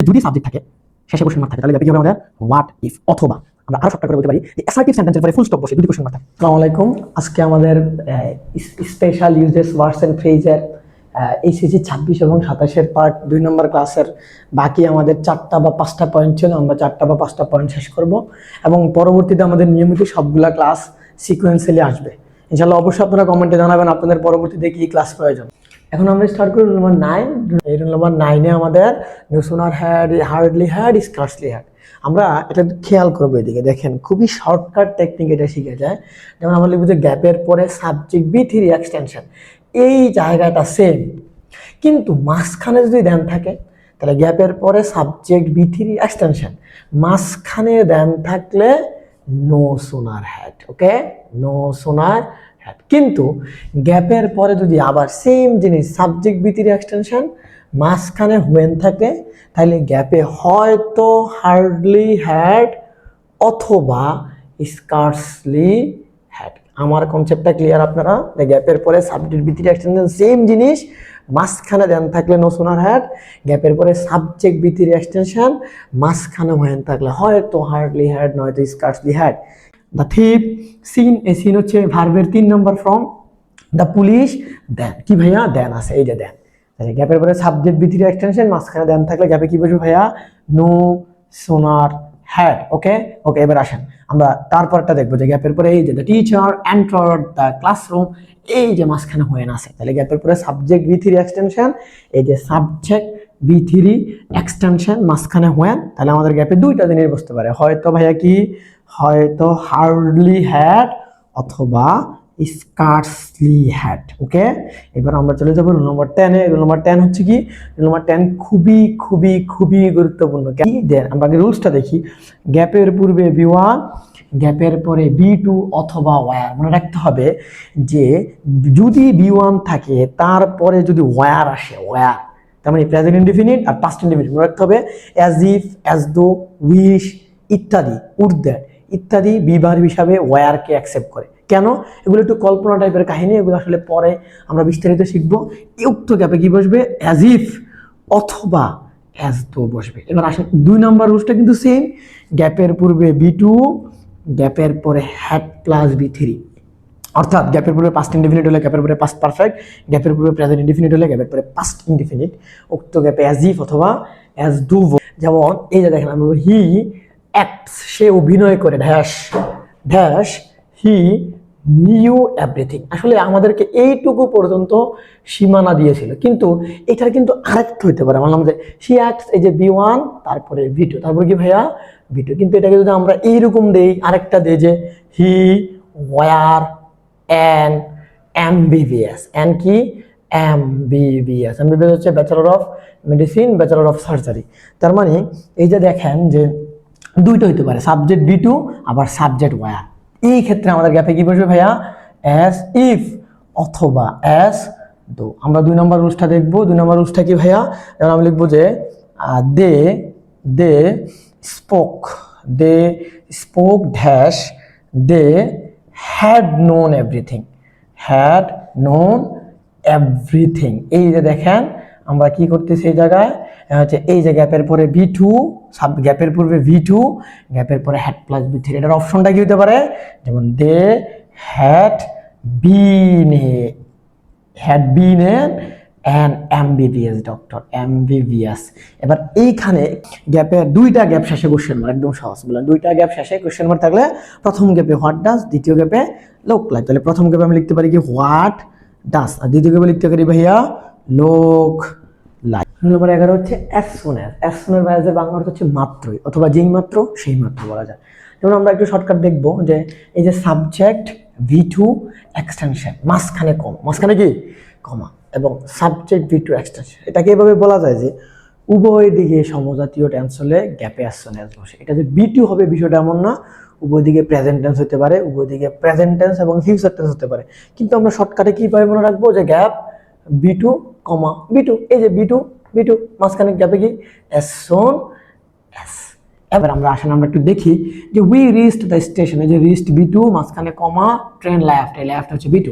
যদি সাবজেক্ট থাকে শেষে কোশ্চেন মার্ক থাকে তাহলে কি হবে আমাদের হোয়াট ইফ, অথবা আমরা আরো শর্টকাট করে বলতে পারি যে অ্যাসার্টিভ সেন্টেন্সের পরে ফুল স্টপ বসে যদি কোশ্চেন মার্ক থাকে। আসসালামু আলাইকুম। আজকে আমাদের স্পেশাল ইউজেস ওয়ার্ডস এন্ড ফ্রেজের এইচএসসি 26 এবং 27-এর পার্ট 2 নম্বর ক্লাসের বাকি আমাদের 4টা বা 5টা পয়েন্ট ছিল। আমরা 4টা বা 5টা পয়েন্ট শেষ করব এবং পরবর্তীতে আমাদের নিয়মিত সবগুলা ক্লাস সিকোয়েন্সিয়ালি আসবে ইনশাআল্লাহ। অবশ্যই আপনারা কমেন্টে জানাবেন আপনাদের পরবর্তীতে কি ক্লাস প্রয়োজন। এখন আমরা স্টার্ট করি রুল নাম্বার 9। এই রুল নাম্বার 9-এ আমাদের no sooner had, hardly had, scarcely had. আমরা এটা খেয়াল করবো, এদিকে দেখেন খুবই শর্টকাট টেকনিক এটা শিখে যায়। যেমন আমরা লিখবো যে গ্যাপের পরে সাবজেক্ট B3 এক্সটেনশন, এই জায়গাটা সেম, কিন্তু মাঝখানে যদি দেন থাকে তাহলে গ্যাপের পরে সাবজেক্ট B3 এক্সটেনশন, মাঝখানে দেন থাকলে no sooner had. Okay, no sooner had. কিন্তু গ্যাপের পরে যদি আবার সেম জিনিস সাবজেক্ট B3 এক্সটেনশন মাঝখানে হোয়েন থাকে তাহলে গ্যাপে হয়তো হার্ডলি হ্যাড অথবা স্কার্সলি হ্যাড। আমার কনসেপ্টটা ক্লিয়ার আপনারা? গ্যাপের পরে সাবজেক্ট B3 এক্সটেনশন সেম জিনিস, মাঝখানে দেন থাকলে নো সুনার হ্যাড, গ্যাপের পরে সাবজেক্ট B3 এক্সটেনশন মাঝখানে হোয়েন থাকলে হয়তো হার্ডলি হ্যাড নয়তো scarcely had. The thief, seen, এ সিন হচ্ছে ভার্বের 3 নম্বর ফর্ম। দ্য পুলিশ, দেন, কি ভাইয়া দেন আছে, এই যে দেন। গ্যাপের পরে সাবজেক্ট B3 এক্সটেনশন মাঝখানে দেন থাকলে গ্যাপে কি বসবে ভাইয়া? No sooner had. ওকে ওকে, এবার আসেন আমরা তারপরটা দেখবো যে গ্যাপের পরে এই যে the teacher entered the classroom, এই যে মাঝখানে হোয়েন আছে তাহলে গ্যাপের পরে সাবজেক্ট B3 এক্সটেনশন, এই যে সাবজেক্ট B3 এক্সটেনশন মাঝখানে হোয়েন, তাহলে আমাদের গ্যাপে দুইটা জিনিস বসতে পারে, হয়তো ভাইয়া কি, হয়তো হার্ডলি হ্যাড অথবা স্কার্সলি হ্যাড। ওকে, এবার আমরা চলে যাবো রুল নাম্বার 10-এ। রুল নাম্বার 10 হচ্ছে কি, রুল নাম্বার 10 খুবই খুবই খুবই গুরুত্বপূর্ণ। কি দেন, আমরা আগে রুলসটা দেখি। গ্যাপের পূর্বে B1, গ্যাপের পরে B2 অথবা ওয়ার। মনে রাখতে হবে যে যদি B1 থাকে তারপরে যদি ওয়ার আসে, ওয়ার তার মানে প্রেজেন্ট ইনডিফিনিট আর পাস্ট ইনডিফিনিট। মনে রাখতে হবে as if, as though, wish ইত্যাদি, উড দ্যাট ইত্যাদি বি ভার্ব হিসাবে ওয়ারকে অ্যাকসেপ্ট করে। কেন? এগুলো একটু কল্পনা টাইপের কাহিনী, এগুলো আসলে পরে আমরা বিস্তারিত শিখবো। উক্ত গ্যাপে কি বসবে? অ্যাজ ইফ অথবা অ্যাজ দো বসবে। এবার আসেন 2 নম্বর রুলসটা কিন্তু সেম। গ্যাপের পূর্বে B2, গ্যাপের পরে হ্যাড প্লাস B3, অর্থাৎ গ্যাপের পূর্বে পাস্ট ইনডিফিনিট হলে গ্যাপের পরে পাস্ট পারফেক্ট, গ্যাপের পূর্বে প্রেজেন্ট ইনডিফিনিট হলে গ্যাপের পরে পাস্ট ইনডিফিনিট। উক্ত গ্যাপে অ্যাজ ইফ অথবা অ্যাজ ডু। যেমন এই যে দেখেন, আমরা হি অ্যাক্টস, সে অভিনয় করে, dash dash he knew everything. আসলে আমাদেরকে এইটুকু পর্যন্ত সীমানা দিয়েছিল, কিন্তু এটার কিন্তু আরেকটা হইতে পারে। বললাম যে হি অ্যাক্টস, এই যে B1 তারপরে B2 তারপরে কি ভাইয়া B2, কিন্তু এটাকে যদি আমরা এইরকম দেই, আরেকটা দেই যে হি ওয়ার অ্যান MBBS, অ্যান কি MBBS, MBBS হচ্ছে bachelor of medicine, bachelor of surgery. তার মানে এই যে দেখেন যে দুইটা হইতে পারে, সাবজেক্ট B2 আবার সাবজেক্ট ওয়ার। এই ক্ষেত্রে আমাদের গ্যাপে কি বসবে ভাইয়া? অ্যাজ ইফ অথবা অ্যাজ দো। আমরা 2 নম্বর রুলসটা দেখবো। 2 নম্বর রুলসটা কি ভাইয়া? যেমন আমি লিখবো যে they they spoke, they spoke dash they had known everything, had known everything. এই যে দেখেন আমরা কি করতেছি এই জায়গায় হচ্ছে এই যে গ্যাপের পরে B2, সাব গ্যাপের পূর্বে B2, গ্যাপের পরে হ্যাড প্লাস B3। এটার অপশনটা কি হতে পারে? যেমন they had been an MBBS doctor, MBBS। এবার এইখানে গ্যাপের দুইটা গ্যাপ শেষে কোশ্চেন মার্ক, একদম সহজ বললাম। দুইটা গ্যাপ শেষে কোশ্চেন মার্ক থাকলে প্রথম গ্যাপে হোয়াট ডাজ, দ্বিতীয় গ্যাপে লোক লাইক। তাহলে প্রথম গ্যাপে আমি লিখতে পারি কি হোয়াট ডাজ, আর দ্বিতীয় গ্যাপে লিখতে পারি ভাইয়া লোক লাইক। নম্বর 11 হচ্ছে as soon as. As soon এর বাইরে বাংলা অর্থ হচ্ছে মাত্রই অথবা যেই মাত্র সেই মাত্র বলা যায়। যেমন আমরা একটু শর্টকাট দেখবো যে এই যে সাবজেক্ট V2 এক্সটেনশন মাঝখানে কম, মাঝখানে কি কমা, এবং সাবজেক্ট V2 এক্সটেনশন, এটাকে এভাবে বলা যায় যে উভয় দিকে সমজাতীয় টেন্স হলে গ্যাপে অ্যাজ সুন অ্যাজ বসে। এটা যে B2 হবে বিষয়টা এমন না, উভয় দিকে প্রেজেন্ট টেন্স হতে পারে, উভয় দিকে প্রেজেন্ট টেন্স এবং ফিউচার টেন্স হতে পারে। কিন্তু আমরা শর্টকাটে কিভাবে মনে রাখবো যে গ্যাপ B2, B2, এই যে B2 মাঝখানে গ্যাপে কি অ্যাজ সুন অ্যাজ। এবার আমরা আসেন আমরা একটু দেখি যে উই রিচড দ্য স্টেশন, এই যে রিচড B2 মাঝখানে কমা ট্রেন লেফট, এই লেফট হচ্ছে B2।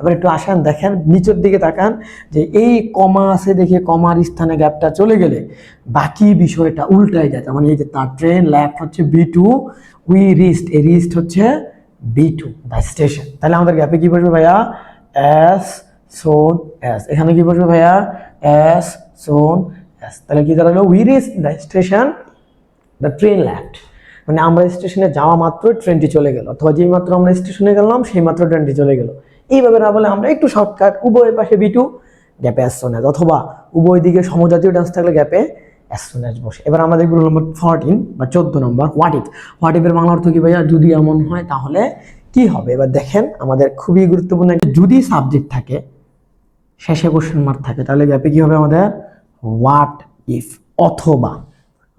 এবার একটু আসেন, দেখেন নিচের দিকে তাকান, যে এই কমা আছে দেখে কমার স্থানে গ্যাপটা চলে গেলে বাকি বিষয়টা উল্টায় যায়। মানে এই যে তার ট্রেন লেফট হচ্ছে B2, উই রিস্ট, এই রিস্ট হচ্ছে B2 দ্য স্টেশন। তাহলে আমাদের গ্যাপে কি বসবে ভাইয়া? এস সোন এস। এখানে কি বসবে ভাইয়া? এস সোন এস। তাহলে কি দাঁড়ালো? We reached the station, the train left. মানে আমরা স্টেশনে যাওয়া মাত্র ট্রেনটি চলে গেল, অথবা যেই মাত্র আমরা স্টেশনে গেলাম সেই মাত্র ট্রেনটি চলে গেল। এইভাবে না বলে আমরা একটু শর্টকাট, উভয় পাশে B2, গ্যাপে অ্যাজ সুন অ্যাজ, অথবা উভয় দিকে সমজাতীয় ডান্স থাকলে গ্যাপে অ্যাজ সুন অ্যাজ বসে। এবার আমাদের রুল নম্বর 14 বা 14 নম্বর, হোয়াট ইফ। হোয়াট ইফের বাংলা অর্থ কি ভাইয়া? যদি এমন হয় তাহলে কি হবে। এবার দেখেন আমাদের খুবই গুরুত্বপূর্ণ, যদি সাবজেক্ট থাকে শেষে কোশ্চেন মার্ক থাকে তাহলে গ্যাপে কি হবে আমাদের? What if. অথবা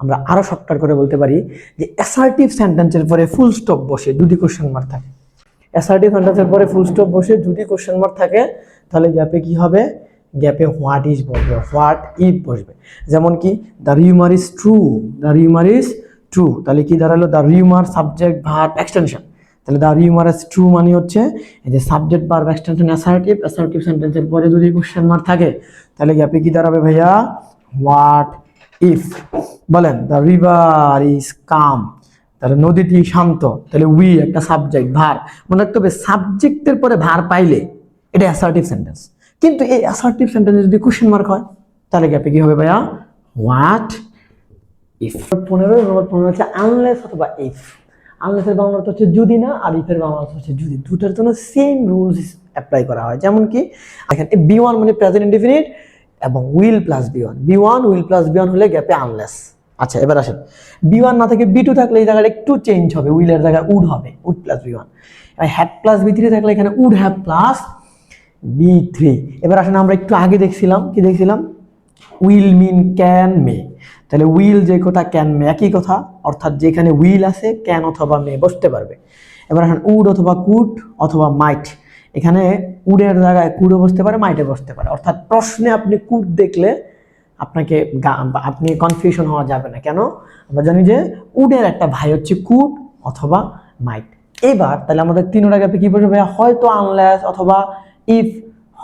আমরা আরো শর্টকাট করে বলতে পারি যে অ্যাসার্টিভ সেন্টেন্সের পরে ফুল স্টপ বসে যদি কোশ্চেন মার্ক থাকে। অ্যাসার্টিভ সেন্টেন্সের পরে ফুল স্টপ বসে যদি কোশ্চেন মার্ক থাকে তাহলে গ্যাপে কি হবে? গ্যাপে হোয়াট ইজ বসবে, হোয়াট ইফ বসবে। যেমন কি the rumour is true, the rumour is true, তাহলে কি দাঁড়ালো? The rumour subject verb extension. তাহলে দ্য রিউমার ইজ ট্রু মানে হচ্ছে এই যে subject verb extension assertive, assertive সেন্টেন্সের পরে যদি কোশ্চেন মার্ক থাকে তাহলে গ্যাপে কি দাঁড়াবে ভাইয়া? What if. বলেন দ্য রিভার ইজ কাম, তাহলে নদীটি শান্ত, তাহলে উই একটা সাবজেক্ট ভার, মনে রাখতে হবে সাবজেক্টের পরে ভার পাইলে এটা অ্যাসার্টিভ সেন্টেন্স। কিন্তু এই অ্যাসার্টিভ সেন্টেন্সে যদি কোশ্চেন মার্ক হয় তাহলে গ্যাপে কি হবে ভাইয়া? What if. 15 নম্বর 15 হচ্ছে আনলেস অথবা ইফ। আনলেসের বাংলা অর্থ হচ্ছে যদি না, আর ইফের বাংলা অর্থ হচ্ছে যদি। দুটার জন্য সেম রুলস অ্যাপ্লাই করা হয়। যেমন কি এখানে B1 মানে প্রেজেন্ট ইনডিফিনিট এবং will plus B1, B1 will plus B1 হলে গ্যাপে আনলেস। আচ্ছা এবার আসেন, B1 না থেকে B2 থাকলে এই জায়গাটা একটু চেঞ্জ হবে, উইলের জায়গায় উড হবে, would plus B1। Had plus B3 থাকলে এখানে উড হ্যাভ প্লাস B3। এবার আসেন আমরা একটু আগে দেখছিলাম, কি দেখছিলাম? উইল মিন ক্যান মে, তাহলে উইল যে কথা, ক্যান মে একই কথা, অর্থাৎ যেখানে উইল আছে ক্যান অথবা মে বসতে পারবে। এবার আসেন উড অথবা কুড অথবা মাইট, এখানে উডের জায়গায় কুডও বসতে পারে, মাইটে বসতে পারে। অর্থাৎ প্রশ্নে আপনি কুড দেখলে আপনাকে আপনি কনফিউশন হওয়া যাবে না। কেন? আমরা জানি যে উডের একটা ভাই হচ্ছে কুড অথবা মাইট। এবার তাহলে আমাদের তিনটা গ্যাপে কি বসবে? হয়তো আনলেস অথবা ইফ,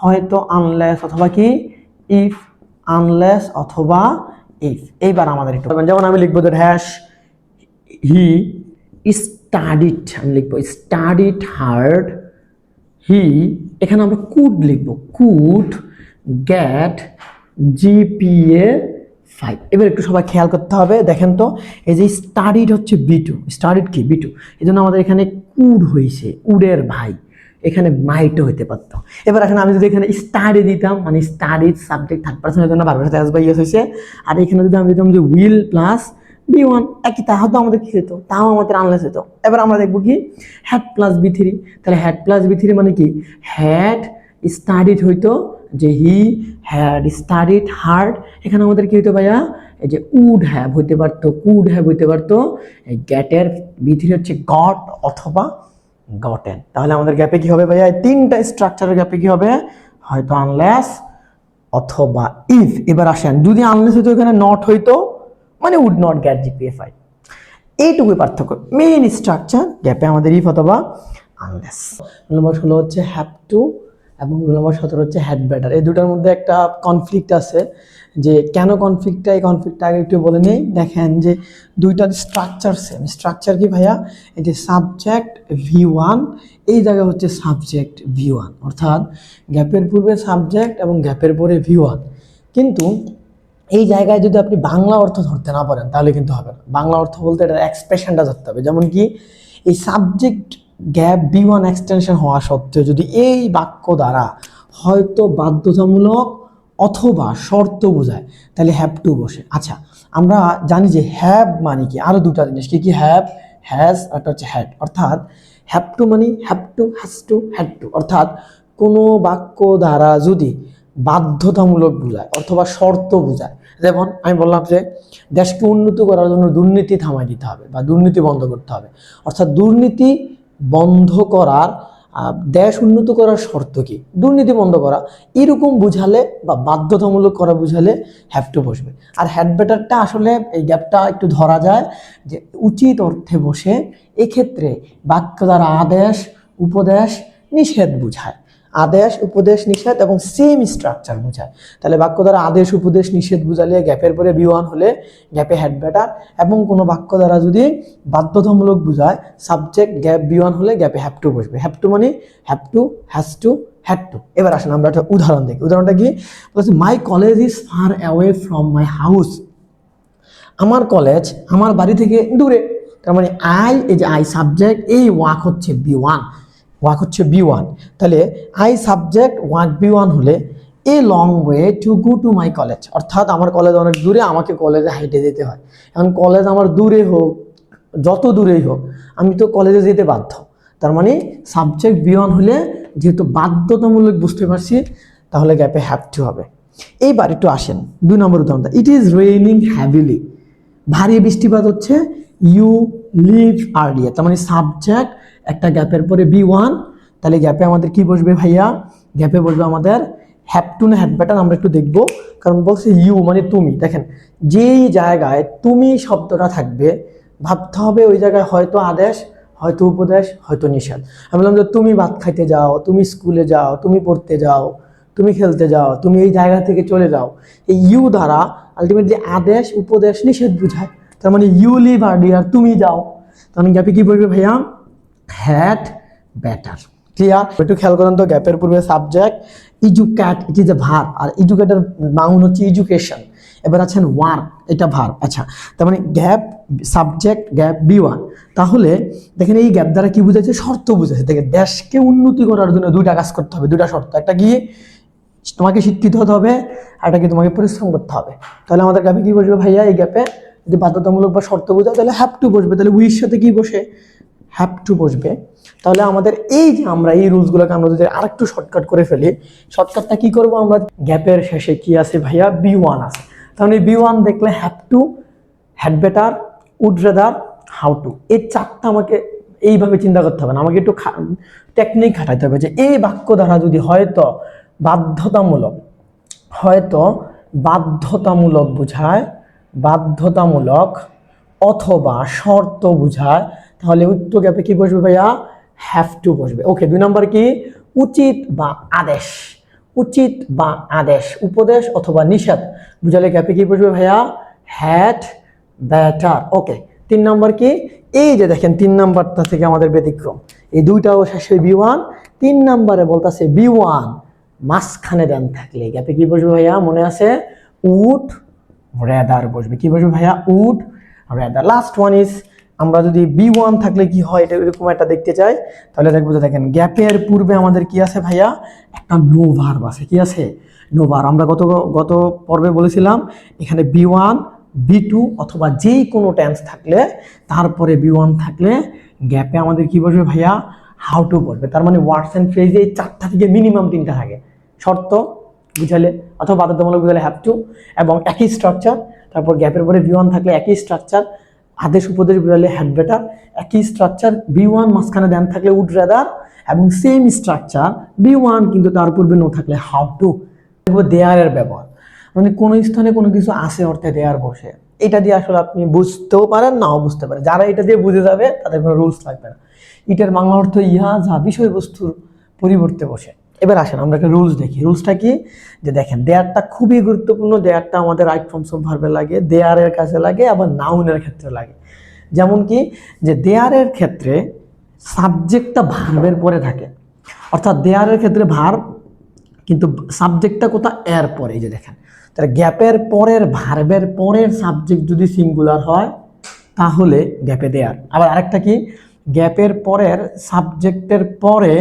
হয়তো আনলেস অথবা কি ইফ, আনলেস অথবা ইফ। এইবার আমাদের একটু যেমন আমি লিখবো যে হ্যাশ হি স্টাডিড, আমি লিখবো স্টাডিড হার্ড হি, এখানে আমরা কুড লিখবো, কুড গেট GPA 5। এবার একটু সবাই খেয়াল করতে হবে, দেখেন তো এই যে স্টাডিড হচ্ছে B2, স্টাডিড কি B2, এই জন্য আমাদের এখানে কুড হয়েছে, উডের ভাই, এখানে মাইটও হইতে পারতো। এবার এখন আমি যদি এখানে স্টাডি দিতাম, মানে স্টাডিড সাবজেক্ট থার্ড পার্সনের জন্য ভার্বের সাথে এস বাই এস হয়েছে, আর এখানে যদি আমি দিতাম যে উইল প্লাস B1 একই, তাহলে আমাদের কি হতো? তাও আমাদের আনলেস হতো। এবার আমরা দেখবো কি হ্যাড প্লাস B3, তাহলে হ্যাড প্লাস B3 মানে কি হ্যাড স্টাডিড হইতো যে হি হ্যাড স্টাডিড হার্ড, এখানে আমাদের কি হইতো ভাইয়া? এই যে উড হ্যাভ হইতে পারতো, কুড হ্যাভ হইতে পারতো। এই গ্যাটের B3 হচ্ছে গট অথবা গটেন। তাহলে আমাদের গ্যাপে কি হবে ভাইয়া? তিনটা স্ট্রাকচারের গ্যাপে কি হবে? হয়তো আনলেস অথবা ইফ। এবার আসেন যদি আনলেস হইতো এখানে নট হইতো, মানে উড নট গেট GPA 5। এইটুকুই পার্থক্য, মেইন স্ট্রাকচার গ্যাপে আমাদের ইফ অথবা আনলেস। নম্বর 16 হচ্ছে হ্যাভ টু এবং নম্বর 17 হচ্ছে হ্যাড বেটার। এই দুটার মধ্যে একটা কনফ্লিক্ট আছে, যে কেন কনফ্লিক্টটা, এই কনফ্লিক্টটা আগে একটু বলে নেই। দেখেন যে দুইটার স্ট্রাকচার সেম। স্ট্রাকচার কি ভাইয়া? এই যে সাবজেক্ট V1, এই জায়গা হচ্ছে সাবজেক্ট V1, অর্থাৎ গ্যাপের পূর্বে সাবজেক্ট এবং গ্যাপের পরে V1। কিন্তু এই জায়গায় যদি আপনি বাংলা অর্থ ধরতে না পারেন তাহলে কিন্তু হবে না। বাংলা অর্থ বলতে এটার এক্সপ্রেশনটা ধরতে হবে। যেমন কি এই সাবজেক্ট গ্যাপ B1 এক্সটেনশন হওয়া সত্ত্বেও যদি এই বাক্য দ্বারা হয়তো বাধ্যতামূলক অথবা শর্ত বোঝায় তাহলে হ্যাভ টু বসে। আচ্ছা আমরা জানি যে হ্যাভ মানে কি, আরো দুটা জিনিস কি কি, হ্যাভ, হ্যাজ, আর হচ্ছে হ্যাড। অর্থাৎ হ্যাভ টু মানে have to, has to, had to. অর্থাৎ কোনো বাক্য দ্বারা যদি বাধ্যতামূলক বোঝায় অথবা শর্ত বোঝায়, যেমন আমি বললাম যে দেশকে উন্নত করার জন্য দুর্নীতি থামাই দিতে হবে বা দুর্নীতি বন্ধ করতে হবে, অর্থাৎ দুর্নীতি বন্ধ করার, দেশ উন্নত করার শর্ত কি? দুর্নীতি বন্ধ করা। এরকম বুঝালে বা বাধ্যতামূলক করা বুঝালে হ্যাভ টু বসবে। আর হ্যাড বেটারটা আসলে এই গ্যাপটা একটু ধরা যায় যে উচিত অর্থে বসে, এক্ষেত্রে বাক্য দ্বারা আদেশ, উপদেশ, নিষেধ বুঝায়। আদেশ উপদেশ নিষেধ এবং সেম স্ট্রাকচার বোঝায়। তাহলে বাক্য দ্বারা আদেশ উপদেশ নিষেধ বোঝালে গ্যাপের পরে B1 হলে গ্যাপে হ্যাড বেটার, এবং কোনো বাক্য দ্বারা যদি বাধ্যতামূলক বোঝায় সাবজেক্ট গ্যাপ B1 হলে গ্যাপে হ্যাভ টু বসবে। হ্যাভ টু মানে have to, has to, had to. এবার আসেন আমরা একটা উদাহরণ দেখি। উদাহরণটা কি বলছে, my college is far away from my house. আমার কলেজ আমার বাড়ি থেকে দূরে। তার মানে এই যে আই সাবজেক্ট, এই ওয়াক হচ্ছে B1, ওয়াক হচ্ছে B1। তাহলে আই সাবজেক্ট ওয়াক B1 হলে a long way to go to my college, অর্থাৎ আমার কলেজ অনেক দূরে, আমাকে কলেজে হাইটে যেতে হয়। এখন কলেজ আমার দূরে হোক, যত দূরেই হোক, আমি তো কলেজে যেতে বাধ্য। তার মানে সাবজেক্ট B1 হলে যেহেতু বাধ্যতামূলক, বুঝতে পারছি, তাহলে গ্যাপে হ্যাভ টু হবে। এইবার একটু আসেন 2 নম্বর উদাহরণটা। ইট ইজ রেইনিং হ্যাভিলি, ভারী বৃষ্টিপাত হচ্ছে। ইউ লিভ আর্লিয়ার, তার মানে সাবজেক্ট একটা গ্যাপের পরে B1, তাহলে গ্যাপে আমাদের কি বসবে ভাইয়া? গ্যাপে বসবে আমাদের হ্যাভ টু না হ্যাড বেটার, আমরা একটু দেখবো। কারণ বলছে ইউ মানে তুমি। দেখেন যেই জায়গায় তুমি শব্দটা থাকবে ভাবতে হবে ওই জায়গায় হয়তো আদেশ, হয়তো উপদেশ, হয়তো নিষেধ। আমি বললাম যে তুমি ভাত খাইতে যাও, তুমি স্কুলে যাও, তুমি পড়তে যাও, তুমি খেলতে যাও, তুমি এই জায়গা থেকে চলে যাও। এই ইউ দ্বারা আলটিমেটলি আদেশ উপদেশ নিষেধ বোঝায়। তার মানে ইউ লিভ আর্লিয়ার, তুমি যাও। তাহলে গ্যাপে কি বলবে ভাইয়া? Had better. ক্লিয়ার? একটু খেয়াল করেন তো, গ্যাপের পূর্বে subject educate, it is a verb, আর এডুকেটের বাউন হচ্ছে এডুকেশন। এবার আছেন ওয়ার্ক, এটা ভার্ব। আচ্ছা, তার মানে গ্যাপ সাবজেক্ট গ্যাপ B1। তাহলে দেখেন এই গ্যাপ দ্বারা কি বুঝাচ্ছে? শর্ত বুঝাচ্ছে। দেখেন দেশকে উন্নতি করার জন্য 2টা কাজ করতে হবে, 2টা শর্ত। একটা কি? তোমাকে শিক্ষিত হতে হবে, আর একটা কি? তোমাকে পরিশ্রম করতে হবে। তাহলে আমাদের গ্যাপে কি বসবে ভাইয়া? এই গ্যাপে যদি বাধ্যতামূলক বা শর্ত বোঝায় তাহলে হ্যাভ টু বসবে। তাহলে উইর সাথে কি বসে? হ্যাভ টু বসবে। তাহলে আমাদের এই যে আমরা এই রুলসগুলোকে আমরা যদি আরেকটু শর্টকাট করে ফেলি, শর্টকাটটা কি করব আমরা? গ্যাপের শেষে কি আছে ভাইয়া? B1 আছে। তাহলে B1 দেখলে have to, had better, would rather, how to. এই 4টা আমাকে এইভাবে চিন্তা করতে হবে না, আমাকে একটু টেকনিক খাটাইতে হবে যে এই বাক্য দ্বারা যদি হয়তো বাধ্যতামূলক, হয়তো বাধ্যতামূলক বোঝায়, বাধ্যতামূলক অথবা শর্ত বোঝায়, তাহলে উত্তর গ্যাপে কি বসবে ভাইয়া? হ্যাভ টু বসবে। ওকে, 2 নম্বর কি? উচিত বা আদেশ, উচিত বা আদেশ, উপদেশ অথবা নিষেধ বুঝালে গ্যাপে কি বসবে ভাইয়া? Had better. ওকে, 3 নম্বর কি? এই যে দেখেন 3 নাম্বারটা থেকে আমাদের ব্যতিক্রম, এই দুইটাও শেষে B1, 3 নম্বরে বলতেছে B1 মাঝখানে দেন থাকলে গ্যাপে কি বসবে ভাইয়া? মনে আছে? উড রেদার বসবে। কি বসবে ভাইয়া? Would rather. Last one is, আমরা যদি B1 থাকলে কি হয় এটা এরকম একটা দেখতে চাই, তাহলে দেখবো যে দেখেন গ্যাপের পূর্বে আমাদের কি আছে ভাইয়া? একটা নো ভার্ব আছে। কি আছে? No verb. আমরা গত পর্বে বলেছিলাম এখানে B1 B2 অথবা যেই কোনো টেন্স থাকলে তারপরে B1 থাকলে গ্যাপে আমাদের কি বসবে ভাইয়া? হাউ টু বসবে। তার মানে ওয়ার্ডস এন্ড ফ্রেজে এই 4টা থেকে মিনিমাম 3টা থাকে। শর্ত বুঝালে অথবা বাধ্যতামূলক বুঝালে হ্যাভ টু, এবং একই স্ট্রাকচার। তারপর গ্যাপের পরে B1 থাকলে একই স্ট্রাকচার, আদেশ উপদেশ বুঝালে হ্যাড বেটার, একই স্ট্রাকচার। B1 মাঝখানে দেন থাকলে উড রেদার, এবং সেম স্ট্রাকচার B1 কিন্তু তার পূর্বে নো থাকলে হাউ টু। দেয়ার এর ব্যবহার, মানে কোনো স্থানে কোনো কিছু আছে অর্থে দেয়ার বসে। এটা দিয়ে আসলে আপনি বুঝতেও পারেন, নাও বুঝতে পারেন। যারা এটা দিয়ে বুঝে যাবে তাদের কোনো রুলস লাগবে না। এটার বাংলা অর্থ ইহা যা বিষয়বস্তুর পরিবর্তে বসে। এবার আসেন আমরা একটা রুলস দেখি। রুলসটা কি? যে দেখেন দেয়ারটা খুবই গুরুত্বপূর্ণ। দেয়ারটা আমাদের রাইট ফর্মস অফ ভার্বে লাগে, দেয়ারের কাছে লাগে, আবার নাউনের ক্ষেত্রে লাগে। যেমন কি, যে দেয়ারের ক্ষেত্রে সাবজেক্টটা ভার্বের পরে থাকে, অর্থাৎ দেয়ারের ক্ষেত্রে ভার্ব কিন্তু সাবজেক্টটা কোথা? এর পরে। এই যে দেখেন, তাহলে গ্যাপের পরের ভার্বের পরের সাবজেক্ট যদি সিঙ্গুলার হয় তাহলে গ্যাপে দেয়ার। আবার আরেকটা কি, গ্যাপের পরের সাবজেক্টের পরে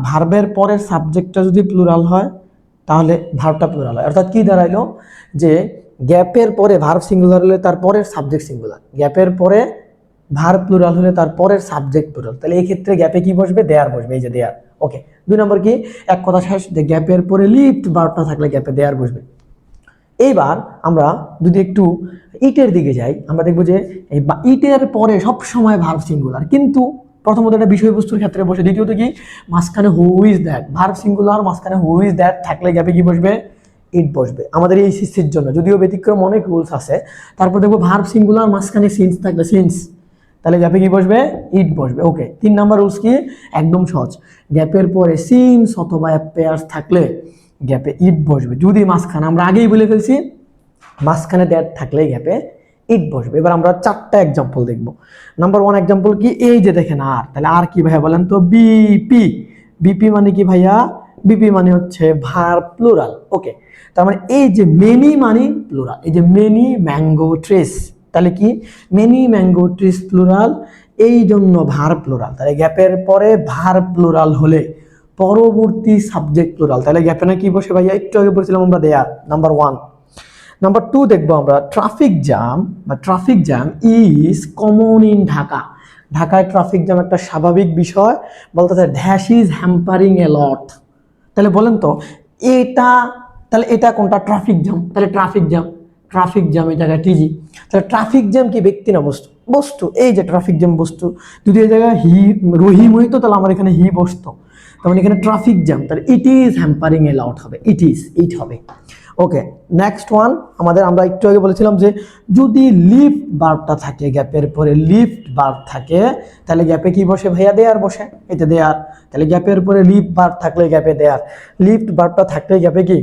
ভার্বের পরের সাবজেক্টটা যদি প্লুরাল হয় তাহলে ভার্বটা প্লুরাল হয়। অর্থাৎ কি দাঁড়াইলো, যে গ্যাপের পরে ভার্ব সিঙ্গুলার হলে তার পরের সাবজেক্ট সিঙ্গুলার, গ্যাপের পরে ভার্ব প্লুরাল হলে তার পরের সাবজেক্ট প্লুরাল। তাহলে এই ক্ষেত্রে গ্যাপে কি বসবে? দেয়ার বসবে। এই যে দেয়ার। ওকে, 2 নম্বর কি? এক কথা শেষ, যে গ্যাপের পরে লিফট ভার্বটা থাকলে গ্যাপে দেয়ার বসবে। এইবার আমরা যদি একটু ইটের দিকে যাই, আমরা দেখবো যে এই ইটের পরে সবসময় ভার্ব সিঙ্গুলার, কিন্তু প্রথমত এটা বিষয়বস্তুর ক্ষেত্রে বসে। দ্বিতীয়ত কি, মাঝখানে who is that, verb singular, মাঝখানে হু ইজ দ্যাট থাকলে গ্যাপে কি বসবে? ইট বসবে। আমাদের এই সিসির জন্য যদিও ব্যতিক্রম অনেক রুলস আছে, তারপর দেখবো ভার্ব সিঙ্গুলার মাঝখানে সিন্স থাকলে সিন্স, তাহলে গ্যাপে কি বসবে? ইট বসবে। ওকে, 3 নাম্বার রুলস কি? একদম সহজ, গ্যাপের পরে সিমস অথবা অ্যাপেয়ার্স থাকলে গ্যাপে ইট বসবে। যদি মাঝখানে, আমরা আগেই বলে ফেলছি, মাঝখানে দ্যাট থাকলে গ্যাপে ইট বসবে। এবার আমরা 4টা এক্সাম্পল দেখব। নাম্বার 1 এক্সাম্পল কি? এই যে দেখেন আর, তাহলে আর কি ভাইয়া বলেন তো? বিপি। বিপি মানে কি ভাইয়া? বিপি মানে হচ্ছে ভার্ব প্লুরাল। ওকে, তার মানে এই যে মেনি মানে প্লুরাল, এই যে মেনি ম্যাঙ্গো ট্রিস, তাহলে কি? মেনি ম্যাঙ্গো ট্রিস প্লুরাল, এই জন্য ভার্ব প্লুরাল। তাহলে গ্যাপের পরে ভার্ব প্লুরাল হলে পরবর্তী সাবজেক্ট প্লুরাল, তাহলে গ্যাপে না কি বসে ভাইয়া? একটু আগে পড়ছিলাম আমরা, দেয়ার। নাম্বার 1। নাম্বার 2 দেখবো আমরা, ট্রাফিক জ্যাম বা traffic jam is common in Dhaka. ঢাকায় ট্রাফিক জ্যাম একটা স্বাভাবিক বিষয়, বলতেছে ড্যাশ ইজ হ্যাম্পারিং এ লট। তাহলে বলেন তো এটা, তাহলে এটা কোনটা? Traffic jam. তাহলে ট্রাফিক জ্যাম, ট্রাফিক জ্যাম এই জায়গায় টিজি। তাহলে ট্রাফিক জ্যাম কি ব্যক্তি না বস্তু? বস্তু। এই যে ট্রাফিক জ্যাম বস্তু, যদি এই জায়গায় হি রহিম হইতো তাহলে আমার এখানে হি বসতো, তার মানে এখানে ট্রাফিক জ্যাম, তাহলে ইট ইজ হ্যাম্পারিং এ লট হবে, ইট ইজ, ইট হবে। ওকে, নেক্সট ওয়ান আমাদের, আমরা একটু আগে বলেছিলাম যে যদি লিফট ভার্বটা থাকে, গ্যাপের পরে লিফট ভার্ব থাকে, তাহলে গ্যাপে কি বসে ভাইয়া? দেয়ার বসে। এটা দেয়ার, তাহলে গ্যাপের পরে লিফট ভার্ব থাকলে গ্যাপে দেয়ার, লিফট ভার্বটা থাকলে গ্যাপে কি?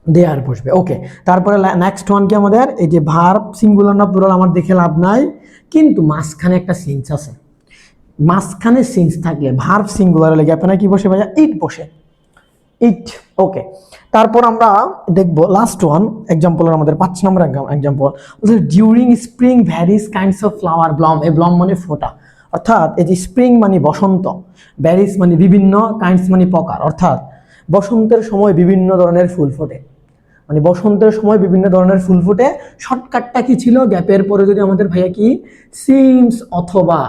দেয়ার বসবে। ওকে, তারপরে নেক্সট ওয়ান কি আমাদের? এই যে ভার্ব সিঙ্গুলার না প্লুরাল আমার দেখে লাভ নাই, কিন্তু মাঝখানে একটা সেন্স আছে, মাঝখানে সেন্স থাকলে ভার্ব সিঙ্গুলার হলে গ্যাপে না কি বসে ভাইয়া? ইট বসে, ইট। ওকে, তারপর আমরা দেখবো লাস্ট ওয়ান এক্সাম্পল, আমাদের 5 number example, during spring various kinds of flower bloom. এই ব্লম মানে ফোটা, অর্থাৎ এই যে স্প্রিং মানে বসন্ত, ভ্যারিস মানে বিভিন্ন, কাইন্ডস মানে প্রকার, অর্থাৎ বসন্তের সময় বিভিন্ন ধরনের ফুল ফোটে, মানে বসন্তের সময় বিভিন্ন ধরনের ফুল ফুটে। শর্টকাটটা কি ছিল? গ্যাপের পরে যদি আমাদের ভাইয়া কি সিমস অথবা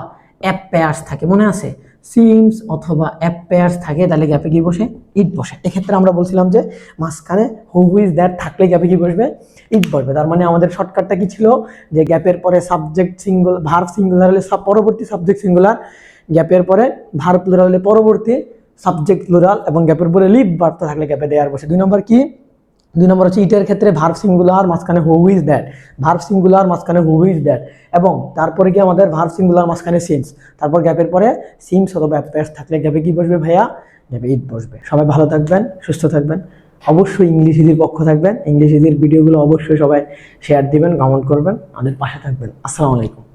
অ্যাপেয়ার্স থাকে, মনে আছে? সিমস অথবা অ্যাপেয়ার্স থাকে, তাহলে গ্যাপে কি বসে? ইট বসে। এক্ষেত্রে আমরা বলছিলাম যে মাঝখানে হু ইজ দ্যাট থাকলে গ্যাপে কি বসবে? ইট বসবে। তার মানে আমাদের শর্টকাটটা কি ছিল? যে গ্যাপের পরে সাবজেক্ট সিঙ্গুলার, ভার্ব সিঙ্গুলার হলে পরবর্তী সাবজেক্ট সিঙ্গুলার, গ্যাপের পরে ভার্ব প্লুরাল হলে পরবর্তী সাবজেক্ট প্লুরাল, এবং গ্যাপের পরে লিভ ভার্বটা থাকলে গ্যাপে দেয়ার বসে। 2 নম্বর কি? 2 নম্বর হচ্ছে ইটের ক্ষেত্রে ভার্ব সিঙ্গুলার মাঝখানে who is that, verb singular মাঝখানে হু ইজ দ্যাট, এবং তারপরে কি আমাদের ভার্ব সিঙ্গুলার মাঝখানে সিমস, তারপর গ্যাপের পরে সিমস অথবা অ্যাপেয়ার্স থাকলে গ্যাপে কি বসবে ভাইয়া? গ্যাপে ইট বসবে। সবাই ভালো থাকবেন, সুস্থ থাকবেন, অবশ্যই ইংলিশ ইজির পক্ষ থাকবেন, ইংলিশ ইজির ভিডিওগুলো অবশ্যই সবাই শেয়ার দিবেন, কমেন্ট করবেন, আমাদের পাশে থাকবেন। আসসালামু আলাইকুম।